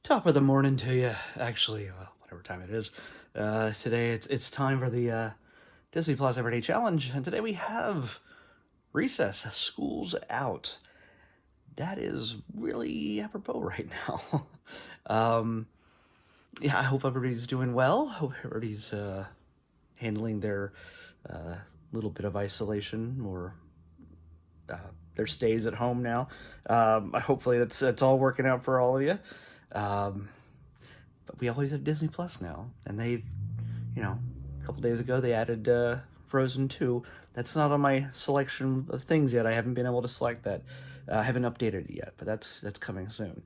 Top of the morning to you. Actually, whatever time it is. Today it's time for the Disney Plus Everyday Challenge, and today we have recess. School's out. That is really apropos right now. um, yeah, I hope everybody's doing well. Hope everybody's handling their uh, little bit of isolation or uh, their stays at home now. Hopefully that's all working out for all of you. Um, but we always have Disney Plus now, and a couple days ago they added Frozen 2. That's not on my selection of things yet. I haven't been able to select that. I haven't updated it yet, but that's coming soon.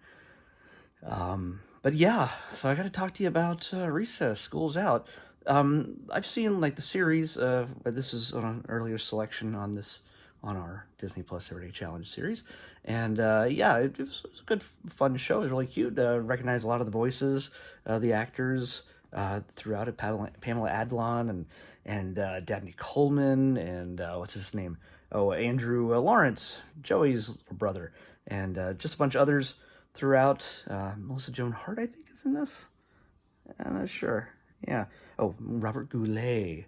But yeah, so I got to talk to you about Recess. School's out. I've seen like the series. This is on an earlier selection on our Disney Plus Everyday Challenge series, and yeah, it was a good, fun show. It was really cute. Recognized a lot of the voices, the actors throughout it. Pamela Adlon and Dabney Coleman and what's his name? Oh, Andrew Lawrence, Joey's brother, and just a bunch of others throughout. Melissa Joan Hart, I think, is in this. I'm not sure. Yeah. Oh, Robert Goulet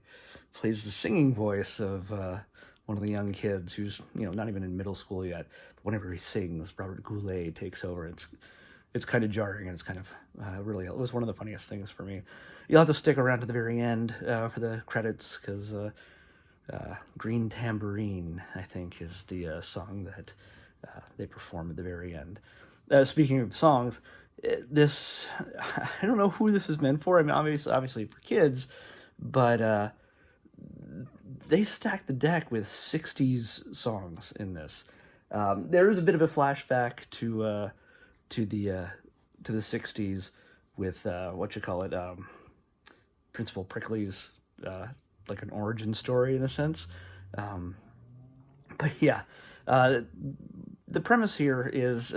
plays the singing voice of one of the young kids who's not even in middle school yet. But whenever he sings, Robert Goulet takes over. It's kind of jarring, and it's kind of really. It was one of the funniest things for me. You'll have to stick around to the very end for the credits because "Green Tambourine," I think, is the song that they perform at the very end. Speaking of songs, this I don't know who this is meant for. I mean, obviously for kids, but they stacked the deck with '60s songs in this. There is a bit of a flashback to the '60s with Principal Prickly's like an origin story in a sense. But yeah, the premise here is.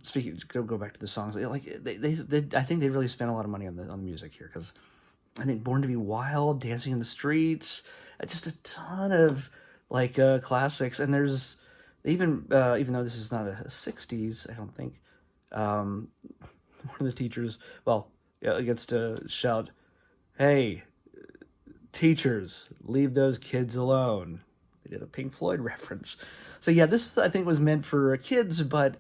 Speaking, go back to the songs. Like they, I think they really spent a lot of money on the music here because I think "Born to Be Wild," "Dancing in the Streets," just a ton of like classics. And there's even though this is not a '60s, I don't think. One of the teachers, gets to shout, "Hey, teachers, leave those kids alone." They did a Pink Floyd reference. So yeah, this I think was meant for kids, but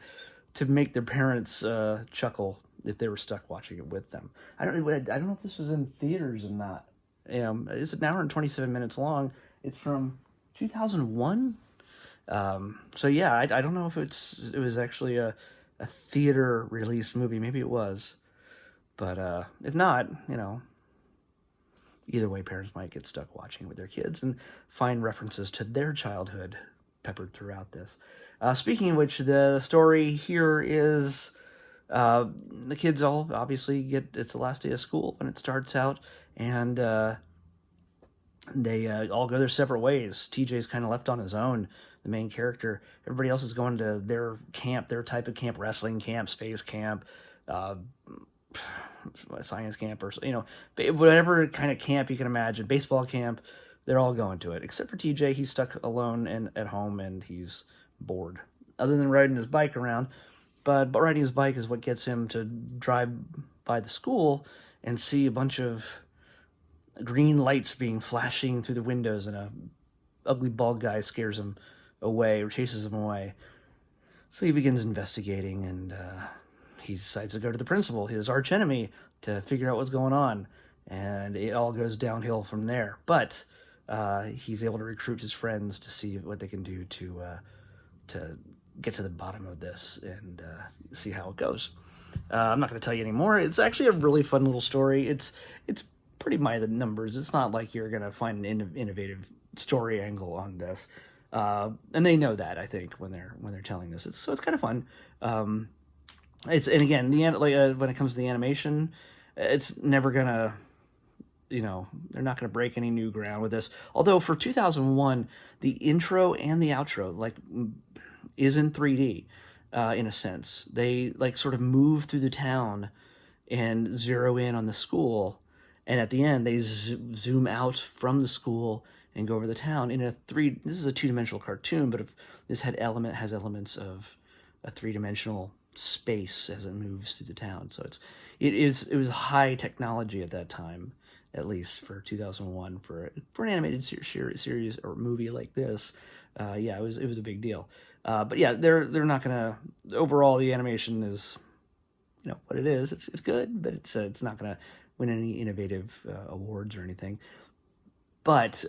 to make their parents chuckle if they were stuck watching it with them. I don't know if this was in theaters or not. It's an hour and 27 minutes long. It's from 2001. So yeah, I don't know if it was actually a theater released movie. Maybe it was, but if not, either way, parents might get stuck watching with their kids and find references to their childhood peppered throughout this. Speaking of which, the story here is the kids all obviously it's the last day of school when it starts out, and they all go their separate ways. TJ's kind of left on his own, the main character. Everybody else is going to their camp, their type of camp: wrestling camp, space camp, science camp, or whatever kind of camp you can imagine, baseball camp. They're all going to it, except for TJ. He's stuck alone and at home, and he's bored, other than riding his bike around. But riding his bike is what gets him to drive by the school and see a bunch of green lights being flashing through the windows, and a ugly bald guy scares him away or chases him away. So he begins investigating, and he decides to go to the principal, his arch enemy, to figure out what's going on. And it all goes downhill from there. But he's able to recruit his friends to see what they can do to get to the bottom of this and see how it goes. I'm not going to tell you anymore. It's actually a really fun little story. It's pretty by the numbers. It's not like you're going to find an innovative story angle on this, and they know that, I think, when they're telling this. So it's kind of fun. And again, when it comes to the animation, it's never gonna. They're not going to break any new ground with this. Although for 2001, the intro and the outro is in 3D in a sense. They sort of move through the town and zero in on the school, and at the end they zoom out from the school and go over the town in a three. This is a two-dimensional cartoon, but if this has elements of a three-dimensional space as it moves through the town. So it was high technology at that time, at least for 2001 for an animated series or movie like this. Yeah, it was a big deal. But yeah, they're not gonna. Overall, the animation is, what it is. It's good, but it's not gonna win any innovative awards or anything. But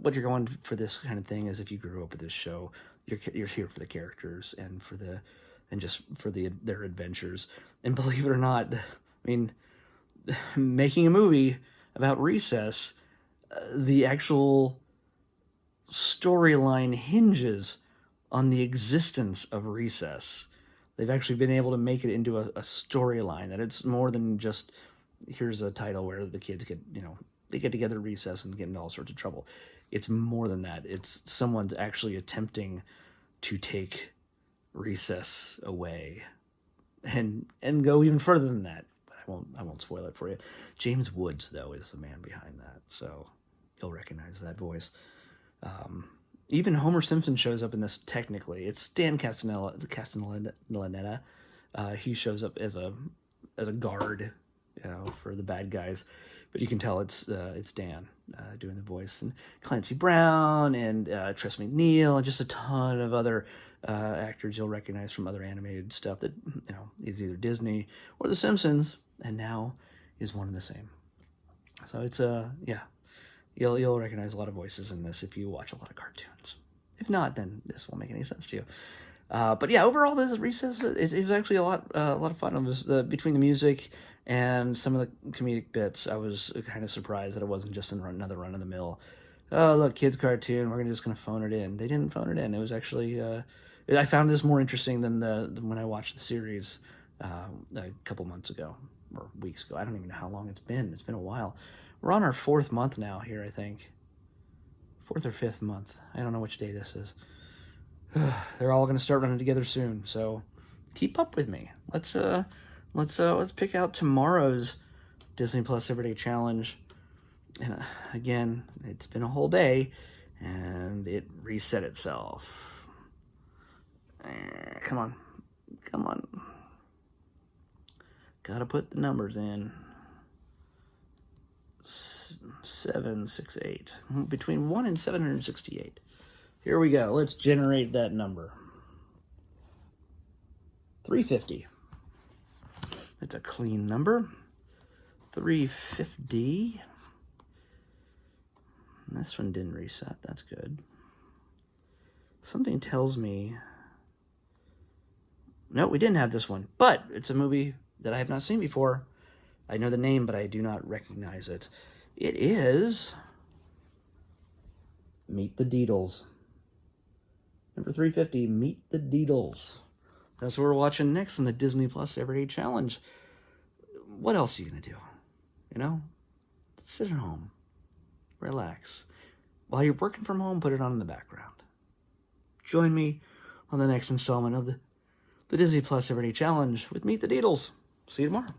what you're going for this kind of thing is, if you grew up with this show, you're here for the characters and just for their adventures. And believe it or not, I mean, making a movie about recess, the actual storyline hinges on the existence of recess. They've actually been able to make it into a storyline, that it's more than just, here's a title where the kids get, they get together at recess and get into all sorts of trouble. It's more than that. It's someone's actually attempting to take recess away and go even further than that. But I won't spoil it for you. James Woods, though, is the man behind that, so you'll recognize that voice. Even Homer Simpson shows up in this. Technically, it's Dan Castellaneta. He shows up as a guard, for the bad guys, but you can tell it's Dan doing the voice, and Clancy Brown and Tress MacNeille, and just a ton of other actors you'll recognize from other animated stuff that is either Disney or The Simpsons, and now is one and the same. So it's yeah. You'll recognize a lot of voices in this if you watch a lot of cartoons. If not, then this won't make any sense to you. But yeah, overall, this Recess, it was actually a lot of fun. It was between the music and some of the comedic bits, I was kind of surprised that it wasn't just another run-of-the-mill, oh, look, kids cartoon, we're just going to phone it in. They didn't phone it in. It was actually, I found this more interesting than when I watched the series a couple months ago, or weeks ago. I don't even know how long it's been. It's been a while. We're on our 4th month now here, I think. 4th or 5th month. I don't know which day this is. They're all going to start running together soon, so keep up with me. Let's pick out tomorrow's Disney Plus Everyday Challenge. And again, it's been a whole day, and it reset itself. Come on. Gotta put the numbers in. 768, between 1 and 768. Here we go. Let's generate that number. 350. It's a clean number. 350. And this one didn't reset. That's good. Something tells me... No, we didn't have this one. But it's a movie that I have not seen before. I know the name, but I do not recognize it. It is Meet the Deedles. Number 350, Meet the Deedles. That's what we're watching next in the Disney Plus Everyday Challenge. What else are you going to do? Sit at home. Relax. While you're working from home, put it on in the background. Join me on the next installment of the Disney Plus Everyday Challenge with Meet the Deedles. See you tomorrow.